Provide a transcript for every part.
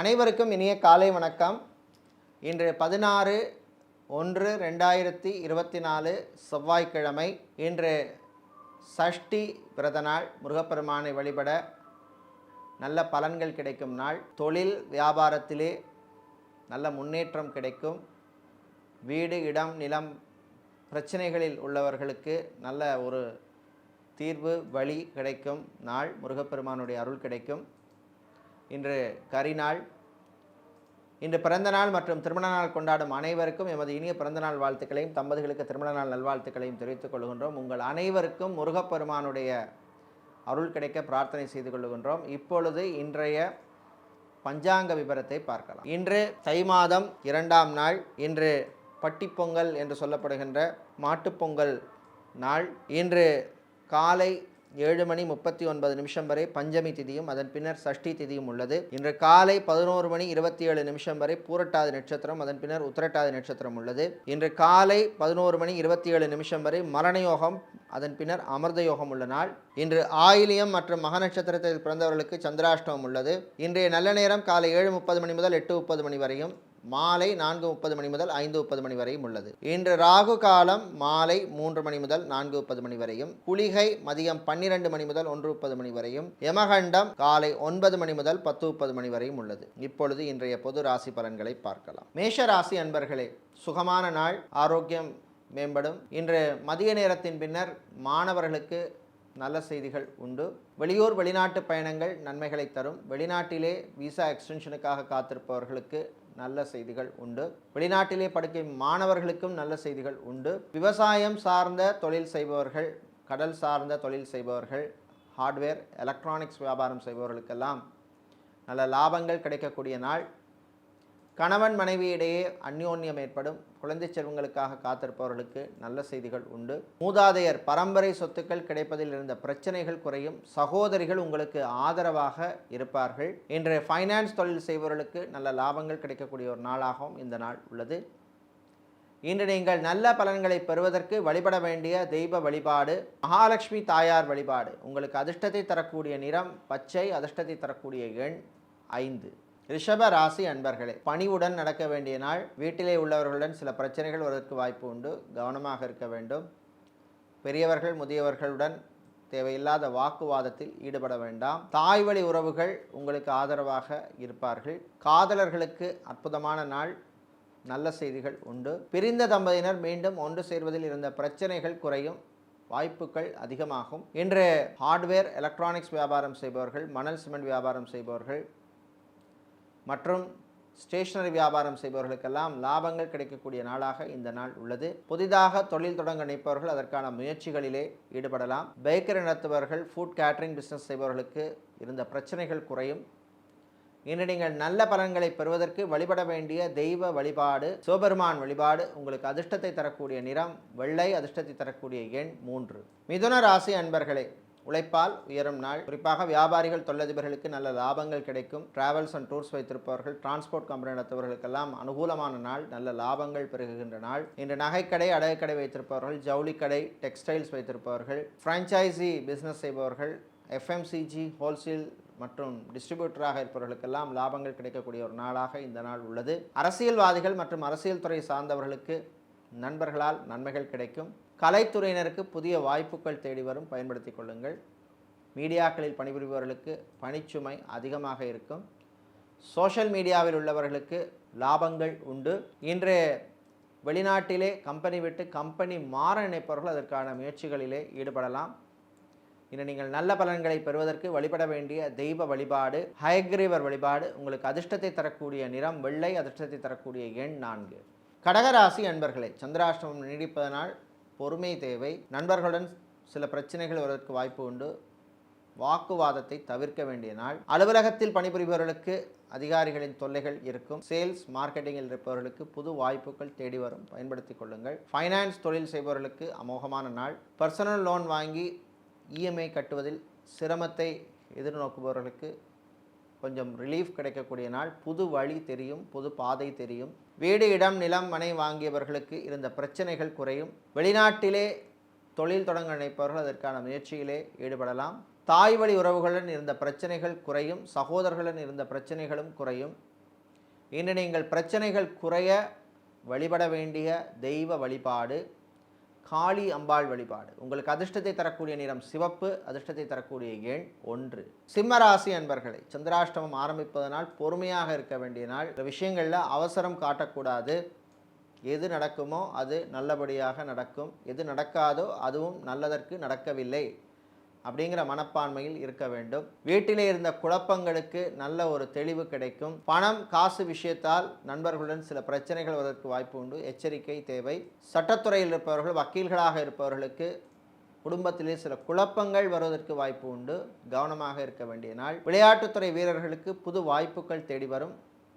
அனைவருக்கும் இனிய காலை வணக்கம். இன்று 16/1/2024 செவ்வாய்க்கிழமை. இன்று சஷ்டி விரத நாள். முருகப்பெருமானை வழிபட நல்ல பலன்கள் கிடைக்கும் நாள். தொழில் வியாபாரத்திலே நல்ல முன்னேற்றம் கிடைக்கும். வீடு இடம் நிலம் பிரச்சனைகளில் உள்ளவர்களுக்கு நல்ல ஒரு தீர்வு வழி கிடைக்கும் நாள். முருகப்பெருமானுடைய அருள் கிடைக்கும். இன்று கரிநாள். இன்று பிறந்த நாள் மற்றும் திருமண நாள் கொண்டாடும் அனைவருக்கும் எமது இனிய பிறந்தநாள் வாழ்த்துக்களையும் தம்பதிகளுக்கு திருமண நாள் நல்வாழ்த்துக்களையும் தெரிவித்துக் கொள்கின்றோம். உங்கள் அனைவருக்கும் முருகப்பெருமானுடைய அருள் கிடைக்க பிரார்த்தனை செய்து கொள்கின்றோம். இப்பொழுது இன்றைய பஞ்சாங்க விபரத்தை பார்க்கலாம். இன்று தை மாதம் 2ஆம் நாள். இன்று பட்டிப்பொங்கல் என்று சொல்லப்படுகின்ற மாட்டுப்பொங்கல் நாள். இன்று காலை 7:39 வரை பஞ்சமி திதியும் அதன் பின்னர் சஷ்டி திதியும் உள்ளது. இன்று காலை 11:27 வரை பூரட்டாதி நட்சத்திரம், அதன் பின்னர் உத்திரட்டாதி நட்சத்திரம் உள்ளது. இன்று காலை 11:27 வரை மரண யோகம், அதன் பின்னர் அமிர்த யோகம் உள்ள நாள். இன்று ஆயிலியம் மற்றும் மக நட்சத்திரத்தில் பிறந்தவர்களுக்கு சந்திராஷ்டமம் உள்ளது. இன்றைய நல்ல நேரம் காலை 7:30 முதல் 8:30 வரையும், மாலை 4:30 முதல் 5:30 வரையும் உள்ளது. இன்று ராகு காலம் மாலை 3 முதல் 4:30 வரையும், குளிகை மதியம் 12 முதல் 1:30 வரையும், யமகண்டம் காலை 9 முதல் 10:30 வரையும் உள்ளது. இப்பொழுது இன்றைய பொது ராசி பலன்களை பார்க்கலாம். மேஷ ராசி அன்பர்களே, சுகமான நாள். ஆரோக்கியம் மேம்படும். இன்று மதிய நேரத்தின் பின்னர் மாணவர்களுக்கு நல்ல செய்திகள் உண்டு. வெளியூர் வெளிநாட்டு பயணங்கள் நன்மைகளை தரும். வெளிநாட்டிலே விசா எக்ஸ்டென்ஷனுக்காக காத்திருப்பவர்களுக்கு நல்ல செய்திகள் உண்டு. வெளிநாட்டிலே படிக்கும் மாணவர்களுக்கும் நல்ல செய்திகள் உண்டு. விவசாயம் சார்ந்த தொழில் செய்பவர்கள், கடல் சார்ந்த தொழில் செய்பவர்கள், ஹார்ட்வேர் எலக்ட்ரானிக்ஸ் வியாபாரம் செய்பவர்களுக்கெல்லாம் நல்ல லாபங்கள் கிடைக்கக்கூடிய நாள். கணவன் மனைவியிடையே அந்யோன்யம் ஏற்படும். குழந்தை செல்வங்களுக்காக காத்திருப்பவர்களுக்கு நல்ல செய்திகள் உண்டு. மூதாதையர் பரம்பரை சொத்துக்கள் கிடைப்பதில் இருந்த பிரச்சனைகள் குறையும். சகோதரிகள் உங்களுக்கு ஆதரவாக இருப்பார்கள். இன்று ஃபைனான்ஸ் தொழில் செய்பவர்களுக்கு நல்ல லாபங்கள் கிடைக்கக்கூடிய ஒரு நாளாகவும் இந்த நாள் உள்ளது. இன்று நீங்கள் நல்ல பலன்களை பெறுவதற்கு வழிபட வேண்டிய தெய்வ வழிபாடு மகாலட்சுமி தாயார் வழிபாடு. உங்களுக்கு அதிர்ஷ்டத்தை தரக்கூடிய நிறம் பச்சை, அதிர்ஷ்டத்தை தரக்கூடிய எண் 5. ரிஷப ராசி அன்பர்களே, பணிவுடன் நடக்க வேண்டிய நாள். வீட்டிலே உள்ளவர்களுடன் சில பிரச்சனைகள் வருவதற்கு வாய்ப்பு உண்டு. கவனமாக இருக்க வேண்டும். பெரியவர்கள் முதியவர்களுடன் தேவையில்லாத வாக்குவாதத்தில் ஈடுபட வேண்டாம். தாய் வழி உறவுகள் உங்களுக்கு ஆதரவாக இருப்பார்கள். காதலர்களுக்கு அற்புதமான நாள். நல்ல செய்திகள் உண்டு. பிரிந்த தம்பதியினர் மீண்டும் ஒன்று சேர்வதில் இருந்த பிரச்சனைகள் குறையும். வாய்ப்புகள் அதிகமாகும். இன்று ஹார்ட்வேர் எலக்ட்ரானிக்ஸ் வியாபாரம் செய்பவர்கள், மணல் சிமெண்ட் வியாபாரம் செய்பவர்கள் மற்றும் ஸ்டேஷனரி வியாபாரம் செய்பவர்களுக்கெல்லாம் லாபங்கள் கிடைக்கக்கூடிய நாளாக இந்த நாள் உள்ளது. புதிதாக தொழில் தொடங்க நினைப்பவர்கள் அதற்கான முயற்சிகளிலே ஈடுபடலாம். பேக்கரி நடத்துபவர்கள், ஃபுட் கேட்டரிங் பிஸ்னஸ் செய்பவர்களுக்கு இருந்த பிரச்சனைகள் குறையும். இன்று நீங்கள் நல்ல பலன்களை பெறுவதற்கு வழிபட வேண்டிய தெய்வ வழிபாடு சிவபெருமான் வழிபாடு. உங்களுக்கு அதிர்ஷ்டத்தை தரக்கூடிய நிறம் வெள்ளை, அதிர்ஷ்டத்தை தரக்கூடிய எண் 3. மிதுன ராசி அன்பர்களே, உழைப்பால் உயரும் நாள். குறிப்பாக வியாபாரிகள், தொழிலதிபர்களுக்கு நல்ல லாபங்கள் கிடைக்கும். டிராவல்ஸ் அண்ட் டூர்ஸ் வைத்திருப்பவர்கள், டிரான்ஸ்போர்ட் கம்பெனி நடத்துபவர்களுக்கெல்லாம் அனுகூலமான நாள். நல்ல லாபங்கள் பெருகுகின்ற நாள். இன்று நகைக்கடை, அடகுக்கடை வைத்திருப்பவர்கள், ஜவுளிக்கடை, டெக்ஸ்டைல்ஸ் வைத்திருப்பவர்கள், பிரான்ச்சைசி பிஸ்னஸ் செய்பவர்கள், எஃப்எம்சிஜி ஹோல்சேல் மற்றும் டிஸ்ட்ரிபியூட்டராக இருப்பவர்களுக்கெல்லாம் லாபங்கள் கிடைக்கக்கூடிய ஒரு நாளாக இந்த நாள் உள்ளது. அரசியல்வாதிகள் மற்றும் அரசியல் துறை சார்ந்தவர்களுக்கு நண்பர்களால் நன்மைகள் கிடைக்கும். கலைத்துறையினருக்கு புதிய வாய்ப்புகள் தேடி வரும். பயன்படுத்தி கொள்ளுங்கள். மீடியாக்களில் பணிபுரிபவர்களுக்கு பணிச்சுமை அதிகமாக இருக்கும். சோஷியல் மீடியாவில் உள்ளவர்களுக்கு லாபங்கள் உண்டு. இன்று வெளிநாட்டிலே கம்பெனி விட்டு கம்பெனி மாற நினைப்பவர்கள் அதற்கான முயற்சிகளிலே ஈடுபடலாம். இன்று நீங்கள் நல்ல பலன்களை பெறுவதற்கு வழிபட வேண்டிய தெய்வ வழிபாடு ஹயக்ரீவர் வழிபாடு. உங்களுக்கு அதிர்ஷ்டத்தை தரக்கூடிய நிறம் வெள்ளை, அதிர்ஷ்டத்தை தரக்கூடிய எண் 4. கடகராசி அன்பர்களே, சந்திராஷ்டமம் நீடிப்பதனால் பொறுமை தேவை. நண்பர்களுடன் சில பிரச்சனைகள் வருவதற்கு வாய்ப்பு உண்டு. வாக்குவாதத்தை தவிர்க்க வேண்டிய நாள். அலுவலகத்தில் பணிபுரிபவர்களுக்கு அதிகாரிகளின் தொல்லைகள் இருக்கும். சேல்ஸ் மார்க்கெட்டிங்கில் இருப்பவர்களுக்கு புது வாய்ப்புகள் தேடி வரும். பயன்படுத்தி கொள்ளுங்கள். ஃபைனான்ஸ் தொழில் செய்பவர்களுக்கு அமோகமான நாள். பர்சனல் லோன் வாங்கி இஎம்ஐ கட்டுவதில் சிரமத்தை எதிர்நோக்குபவர்களுக்கு கொஞ்சம் ரிலீஃப் கிடைக்கக்கூடிய நாள். புது வழி தெரியும், புது பாதை தெரியும். வீடு இடம் நிலம் மனை வாங்கியவர்களுக்கு இருந்த பிரச்சனைகள் குறையும். வெளிநாட்டிலே தொழில் தொடங்க நினைப்பவர்கள் அதற்கான முயற்சியிலே ஈடுபடலாம். தாய் வழி உறவுகளுடன் இருந்த பிரச்சனைகள் குறையும். சகோதரர்களுடன் இருந்த பிரச்சனைகளும் குறையும். இன்று நீங்கள் பிரச்சனைகள் குறைய வழிபட வேண்டிய தெய்வ வழிபாடு காளி அம்பாள் வழிபாடு. உங்களுக்கு அதிர்ஷ்டத்தை தரக்கூடிய நிறம் சிவப்பு, அதிர்ஷ்டத்தை தரக்கூடிய எண் 1. சிம்மராசி அன்பர்களை, சந்திராஷ்டமம் ஆரம்பிப்பதனால் பொறுமையாக இருக்க வேண்டிய நாள். இந்த விஷயங்களில் அவசரம் காட்டக்கூடாது. எது நடக்குமோ அது நல்லபடியாக நடக்கும், எது நடக்காதோ அதுவும் நல்லதற்கு நடக்கவில்லை அப்படிங்கிற மனப்பான்மையில் இருக்க வேண்டும். வீட்டிலே இருந்த குழப்பங்களுக்கு நல்ல ஒரு தெளிவு கிடைக்கும். பணம் காசு விஷயத்தால் நண்பர்களுடன் சில பிரச்சனைகள் வருவதற்கு வாய்ப்பு உண்டு, எச்சரிக்கை தேவை. சட்டத்துறையில் இருப்பவர்கள், வக்கீல்களாக இருப்பவர்களுக்கு குடும்பத்திலே சில குழப்பங்கள் வருவதற்கு வாய்ப்பு உண்டு, கவனமாக இருக்க வேண்டிய நாள். விளையாட்டுத்துறை வீரர்களுக்கு புது வாய்ப்புகள் தேடி வரும்.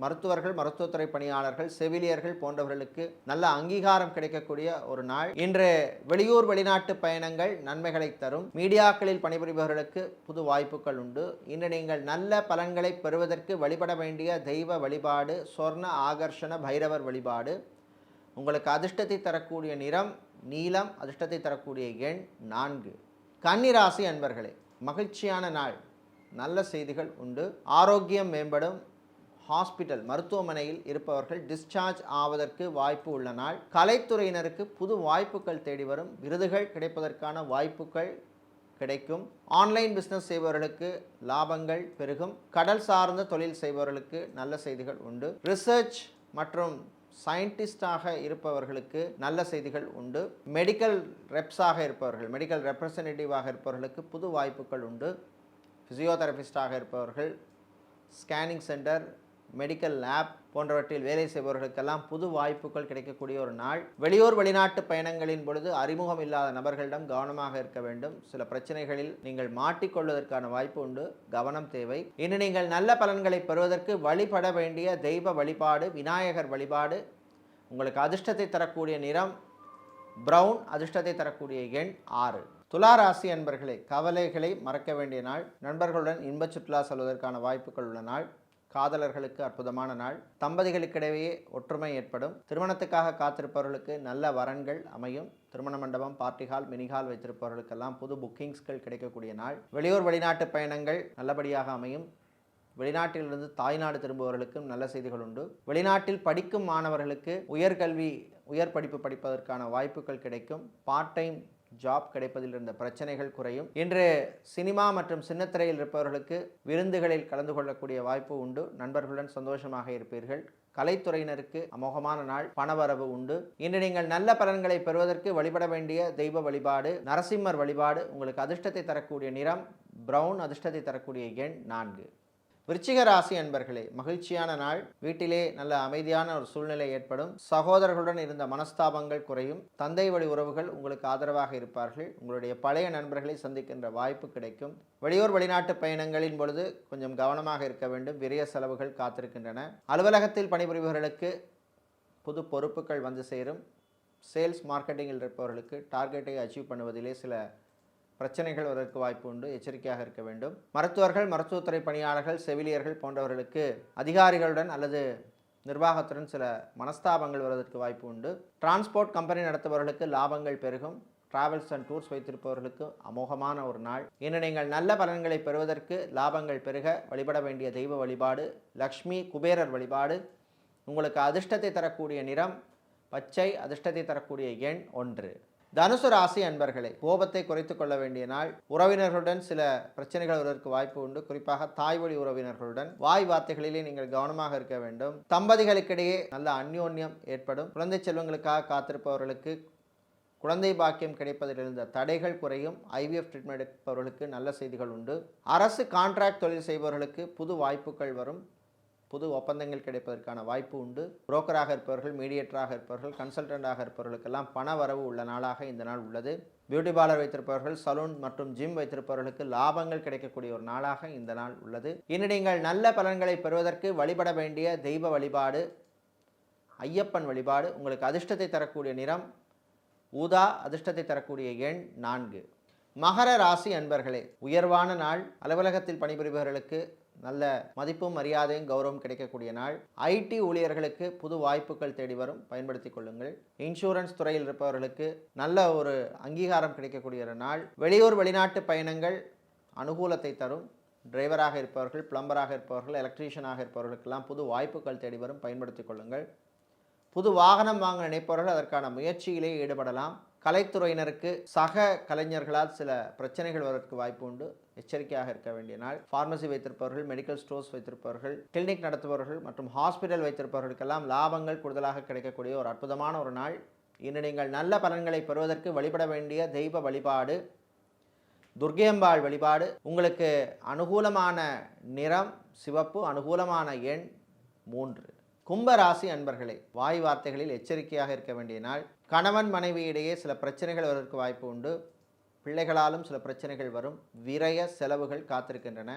மருத்துவர்கள், மருத்துவத்துறை பணியாளர்கள், செவிலியர்கள் போன்றவர்களுக்கு நல்ல அங்கீகாரம் கிடைக்கக்கூடிய ஒரு நாள். இன்று வெளியூர் வெளிநாட்டு பயணங்கள் நன்மைகளை தரும். மீடியாக்களில் பணிபுரிபவர்களுக்கு புது வாய்ப்புகள் உண்டு. இன்று நீங்கள் நல்ல பலன்களை பெறுவதற்கு வழிபட வேண்டிய தெய்வ வழிபாடு சொர்ண ஆகர்ஷண பைரவர் வழிபாடு. உங்களுக்கு அதிர்ஷ்டத்தை தரக்கூடிய நிறம் நீலம், அதிர்ஷ்டத்தை தரக்கூடிய எண் 4. கன்னிராசி அன்பர்களே, மகிழ்ச்சியான நாள், நல்ல செய்திகள் உண்டு. ஆரோக்கியம் மேம்படும். ஹாஸ்பிட்டல் மருத்துவமனையில் இருப்பவர்கள் டிஸ்சார்ஜ் ஆவதற்கு வாய்ப்பு உள்ள நாள். கலைத்துறையினருக்கு புது வாய்ப்புகள் தேடி வரும். விருதுகள் கிடைப்பதற்கான வாய்ப்புகள் கிடைக்கும். ஆன்லைன் பிஸ்னஸ் செய்பவர்களுக்கு லாபங்கள் பெருகும். கடல் சார்ந்த தொழில் செய்பவர்களுக்கு நல்ல செய்திகள் உண்டு. ரிசர்ச் மற்றும் சயின்டிஸ்டாக இருப்பவர்களுக்கு நல்ல செய்திகள் உண்டு. மெடிக்கல் ரெப்ஸாக இருப்பவர்கள், மெடிக்கல் ரெப்ரசன்டேட்டிவாக இருப்பவர்களுக்கு புது வாய்ப்புகள் உண்டு. ஃபிசியோதெரபிஸ்டாக இருப்பவர்கள், ஸ்கேனிங் சென்டர், மெடிக்கல் லேப் போன்றவற்றில் வேலை செய்பவர்களுக்கெல்லாம் புது வாய்ப்புகள் கிடைக்கக்கூடிய ஒரு நாள். வெளியூர் வெளிநாட்டு பயணங்களின் பொழுது அறிமுகம் இல்லாத நபர்களிடம் கவனமாக இருக்க வேண்டும். சில பிரச்சனைகளில் நீங்கள் மாட்டிக்கொள்வதற்கான வாய்ப்பு உண்டு, கவனம் தேவை. இன்று நீங்கள் நல்ல பலன்களை பெறுவதற்கு வழிபட வேண்டிய தெய்வ வழிபாடு விநாயகர் வழிபாடு. உங்களுக்கு அதிர்ஷ்டத்தை தரக்கூடிய நிறம் பிரவுன், அதிர்ஷ்டத்தை தரக்கூடிய எண் 6. துளாராசி அன்பர்களே, கவலைகளை மறக்க வேண்டிய நாள். நண்பர்களுடன் இன்ப சுற்றுலா செல்வதற்கான வாய்ப்புகள் உள்ள நாள். காதலர்களுக்கு அற்புதமான நாள். தம்பதிகளுக்கிடையே ஒற்றுமை ஏற்படும். திருமணத்துக்காக காத்திருப்பவர்களுக்கு நல்ல வரன்கள் அமையும். திருமண மண்டபம், பார்ட்டி ஹால், மினி ஹால் வைத்திருப்பவர்களுக்கெல்லாம் புது புக்கிங்ஸ்கள் கிடைக்கக்கூடிய நாள். வெளியூர் வெளிநாட்டு பயணங்கள் நல்லபடியாக அமையும். வெளிநாட்டிலிருந்து தாய்நாடு திரும்புபவர்களுக்கும் நல்ல செய்திகள் உண்டு. வெளிநாட்டில் படிக்கும் மாணவர்களுக்கு உயர்கல்வி, உயர் படிப்பு படிப்பதற்கான வாய்ப்புகள் கிடைக்கும். பார்ட் டைம் ஜாப் கிடைப்பதில் இருந்த பிரச்சனைகள் குறையும். இன்று சினிமா மற்றும் சின்னத்திரையில் இருப்பவர்களுக்கு விருந்துகளில் கலந்து கொள்ளக்கூடிய வாய்ப்பு உண்டு. நண்பர்களுடன் சந்தோஷமாக இருப்பீர்கள். கலைத்துறையினருக்கு அமோகமான நாள், பணவரவு உண்டு. இன்று நீங்கள் நல்ல பலன்களை பெறுவதற்கு வழிபட வேண்டிய தெய்வ வழிபாடு நரசிம்மர் வழிபாடு. உங்களுக்கு அதிர்ஷ்டத்தை தரக்கூடிய நிறம் பிரவுன், அதிர்ஷ்டத்தை தரக்கூடிய எண் 4. விருச்சிக ராசி அன்பர்களே, மகிழ்ச்சியான நாள். வீட்டிலே நல்ல அமைதியான ஒரு சூழ்நிலை ஏற்படும். சகோதரர்களுடன் இருந்த மனஸ்தாபங்கள் குறையும். தந்தை வழி உறவுகள் உங்களுக்கு ஆதரவாக இருப்பார்கள். உங்களுடைய பழைய நண்பர்களை சந்திக்கின்ற வாய்ப்பு கிடைக்கும். வெளியூர் வெளிநாட்டு பயணங்களின் பொழுது கொஞ்சம் கவனமாக இருக்க வேண்டும். விரைய செலவுகள் காத்திருக்கின்றன. அலுவலகத்தில் பணிபுரிபவர்களுக்கு புது பொறுப்புகள் வந்து சேரும். சேல்ஸ் மார்க்கெட்டிங்கில் இருப்பவர்களுக்கு டார்கெட்டை அச்சீவ் பண்ணுவதிலே சில பிரச்சனைகள் வருவதற்கு வாய்ப்பு உண்டு, எச்சரிக்கையாக இருக்க வேண்டும். மருத்துவர்கள், மருத்துவத்துறை பணியாளர்கள், செவிலியர்கள் போன்றவர்களுக்கு அதிகாரிகளுடன் அல்லது நிர்வாகத்துடன் சில மனஸ்தாபங்கள் வருவதற்கு வாய்ப்பு உண்டு. டிரான்ஸ்போர்ட் கம்பெனி நடத்துபவர்களுக்கு லாபங்கள் பெருகும். டிராவல்ஸ் அண்ட் டூர்ஸ் வைத்திருப்பவர்களுக்கு அமோகமான ஒரு நாள். இன்று நீங்கள் நல்ல பலன்களை பெறுவதற்கு லாபங்கள் பெருக வழிபட வேண்டிய தெய்வ வழிபாடு லக்ஷ்மி குபேரர் வழிபாடு. உங்களுக்கு அதிர்ஷ்டத்தை தரக்கூடிய நிறம் பச்சை, அதிர்ஷ்டத்தை தரக்கூடிய எண் 1. தனுசு ராசி அன்பர்களே, கோபத்தை குறைத்துக் கொள்ள வேண்டிய நாள். உறவினர்களுடன் சில பிரச்சனைகள் வருவதற்கு வாய்ப்பு உண்டு. குறிப்பாக தாய் வழி உறவினர்களுடன் வாய் வார்த்தைகளிலே நீங்கள் கவனமாக இருக்க வேண்டும். தம்பதிகளுக்கிடையே நல்ல அந்யோன்யம் ஏற்படும். குழந்தை செல்வங்களுக்காக காத்திருப்பவர்களுக்கு குழந்தை பாக்கியம் கிடைப்பதில் இருந்த தடைகள் குறையும். ஐவிஎஃப் ட்ரீட்மெண்ட் எடுப்பவர்களுக்கு நல்ல செய்திகள் உண்டு. அரசு கான்ட்ராக்ட் தொழில் செய்பவர்களுக்கு புது வாய்ப்புகள் வரும். புது ஒப்பந்தங்கள் கிடைப்பதற்கான வாய்ப்பு உண்டு. புரோக்கராக இருப்பவர்கள், மீடியேட்டராக இருப்பவர்கள், கன்சல்டண்டாக இருப்பவர்களுக்கெல்லாம் பண வரவு உள்ள நாளாக இந்த நாள் உள்ளது. பியூட்டி பார்லர் வைத்திருப்பவர்கள், சலூன் மற்றும் ஜிம் வைத்திருப்பவர்களுக்கு லாபங்கள் கிடைக்கக்கூடிய ஒரு நாளாக இந்த நாள் உள்ளது. இன்று நீங்கள் நல்ல பலன்களை பெறுவதற்கு வழிபட வேண்டிய தெய்வ வழிபாடு ஐயப்பன் வழிபாடு. உங்களுக்கு அதிர்ஷ்டத்தை தரக்கூடிய நிறம் ஊதா, அதிர்ஷ்டத்தை தரக்கூடிய எண் 4. மகர ராசி அன்பர்களே, உயர்வான நாள். அலுவலகத்தில் பணிபுரிபவர்களுக்கு நல்ல மதிப்பும் மரியாதையும் கௌரவம் கிடைக்கக்கூடிய நாள். ஐடி ஊழியர்களுக்கு புது வாய்ப்புகள் தேடி வரும், பயன்படுத்திக் கொள்ளுங்கள். இன்சூரன்ஸ் துறையில் இருப்பவர்களுக்கு நல்ல ஒரு அங்கீகாரம் கிடைக்கக்கூடிய ஒரு நாள். வெளியூர் வெளிநாட்டு பயணங்கள் அனுகூலத்தை தரும். டிரைவராக இருப்பவர்கள், பிளம்பராக இருப்பவர்கள், எலக்ட்ரீஷியனாக இருப்பவர்களுக்கெல்லாம் புது வாய்ப்புகள் தேடி வரும், பயன்படுத்திக் கொள்ளுங்கள். புது வாகனம் வாங்க நினைப்பவர்கள் அதற்கான முயற்சியிலே ஈடுபடலாம். கலைத்துறையினருக்கு சக கலைஞர்களால் சில பிரச்சனைகள் வருவதற்கு வாய்ப்பு உண்டு, எச்சரிக்கையாக இருக்க வேண்டிய நாள். ஃபார்மசி வைத்திருப்பவர்கள், மெடிக்கல் ஸ்டோர்ஸ் வைத்திருப்பவர்கள், கிளினிக் நடத்துபவர்கள் மற்றும் ஹாஸ்பிட்டல் வைத்திருப்பவர்களுக்கெல்லாம் லாபங்கள் கூடுதலாக கிடைக்கக்கூடிய ஒரு அற்புதமான ஒரு நாள். இன்று நீங்கள் நல்ல பலன்களை பெறுவதற்கு வழிபட வேண்டிய தெய்வ வழிபாடு துர்க்கையம்பாள் வழிபாடு. உங்களுக்கு அனுகூலமான நிறம் சிவப்பு, அனுகூலமான எண் 3. கும்பராசி அன்பர்களே, வாய் வார்த்தைகளில் எச்சரிக்கையாக இருக்க வேண்டிய நாள். கணவன் மனைவியிடையே சில பிரச்சனைகள் வருவதற்கு வாய்ப்பு உண்டு, பிள்ளைகளாலும் சில பிரச்சனைகள் வரும், விரய செலவுகள் காத்திருக்கின்றன.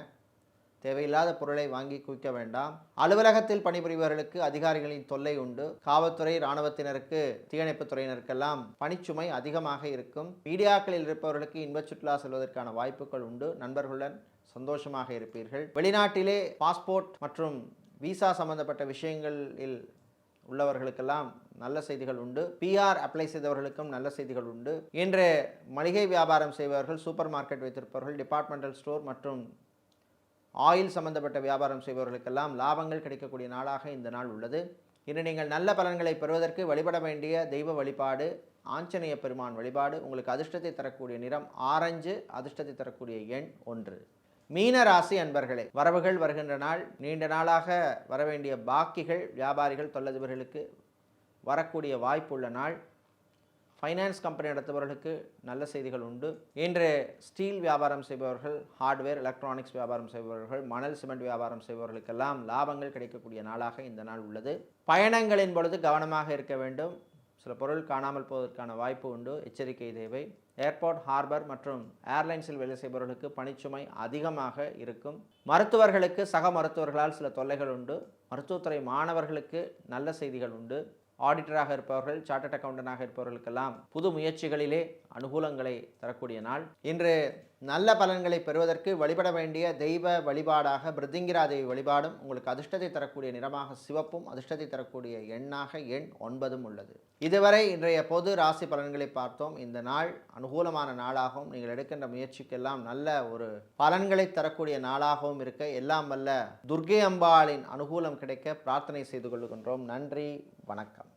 தேவையில்லாத பொருளை வாங்கி குவிக்க வேண்டாம். அலுவலகத்தில் பணிபுரிபவர்களுக்கு அதிகாரிகளின் தொல்லை உண்டு. காவல்துறை, இராணுவத்தினருக்கு, தீயணைப்புத் துறையினருக்கெல்லாம் பணிச்சுமை அதிகமாக இருக்கும். மீடியாக்களில் இருப்பவர்களுக்கு இன்பச் சுற்றுலா செல்வதற்கான வாய்ப்புகள் உண்டு. நண்பர்களுடன் சந்தோஷமாக இருப்பீர்கள். வெளிநாட்டிலே பாஸ்போர்ட் மற்றும் விசா சம்பந்தப்பட்ட விஷயங்களில் உள்ளவர்களுக்கெல்லாம் நல்ல செய்திகள் உண்டு. பிஆர் அப்ளை செய்தவர்களுக்கும் நல்ல செய்திகள் உண்டு. இன்று மளிகை வியாபாரம் செய்பவர்கள், சூப்பர் மார்க்கெட் வைத்திருப்பவர்கள், டிபார்ட்மெண்டல் ஸ்டோர் மற்றும் ஆயில் சம்பந்தப்பட்ட வியாபாரம் செய்பவர்களுக்கெல்லாம் லாபங்கள் கிடைக்கக்கூடிய நாளாக இந்த நாள் உள்ளது. இன்று நீங்கள் நல்ல பலன்களை பெறுவதற்கு வழிபட வேண்டிய தெய்வ வழிபாடு ஆஞ்சநேய பெருமான் வழிபாடு. உங்களுக்கு அதிர்ஷ்டத்தை தரக்கூடிய நிறம் ஆரஞ்சு, அதிர்ஷ்டத்தை தரக்கூடிய எண் 1. மீன ராசி அன்பர்களே, வரவுகள் வருகின்ற நாள். நீண்ட நாளாக வரவேண்டிய பாக்கிகள் வியாபாரிகள், தொழிலதிபர்களுக்கு வரக்கூடிய வாய்ப்புள்ள நாள். ஃபைனான்ஸ் கம்பெனி நடத்துபவர்களுக்கு நல்ல செய்திகள் உண்டு. இன்று ஸ்டீல் வியாபாரம் செய்பவர்கள், ஹார்ட்வேர், எலக்ட்ரானிக்ஸ் வியாபாரம் செய்பவர்கள், மணல் சிமெண்ட் வியாபாரம் செய்பவர்களுக்கெல்லாம் லாபங்கள் கிடைக்கக்கூடிய நாளாக இந்த நாள் உள்ளது. பயணங்களின் பொழுது கவனமாக இருக்க வேண்டும். சில பொருள் காணாமல் போவதற்கான வாய்ப்பு உண்டு, எச்சரிக்கை தேவை. ஏர்போர்ட், ஹார்பர் மற்றும் ஏர்லைன்ஸில் வேலை செய்பவர்களுக்கு பணிச்சுமை அதிகமாக இருக்கும். மருத்துவர்களுக்கு சக மருத்துவர்களால் சில தொல்லைகள் உண்டு. மருத்துவத்துறை மாணவர்களுக்கு நல்ல செய்திகள் உண்டு. ஆடிட்டராக இருப்பவர்கள், சார்ட்டர்ட் அக்கவுண்டனாக இருப்பவர்களுக்கெல்லாம் புது முயற்சிகளிலே அனுகூலங்களை தரக்கூடிய நாள். இன்று நல்ல பலன்களை பெறுவதற்கு வழிபட வேண்டிய தெய்வ வழிபாடாக பிருத்திங்கிரா தேவி வழிபாடும். உங்களுக்கு அதிர்ஷ்டத்தை தரக்கூடிய நிறமாக சிவப்பும், அதிர்ஷ்டத்தை தரக்கூடிய எண்ணாக எண் 9 உள்ளது. இதுவரை இன்றைய பொது ராசி பலன்களை பார்த்தோம். இந்த நாள் அனுகூலமான நாளாகவும், நீங்கள் எடுக்கின்ற முயற்சிக்கெல்லாம் நல்ல ஒரு பலன்களை தரக்கூடிய நாளாகவும் இருக்க எல்லாம் வல்ல துர்க்கை அம்பாளின் அனுகூலம் கிடைக்க பிரார்த்தனை செய்து கொள்கின்றோம். நன்றி, வணக்கம்.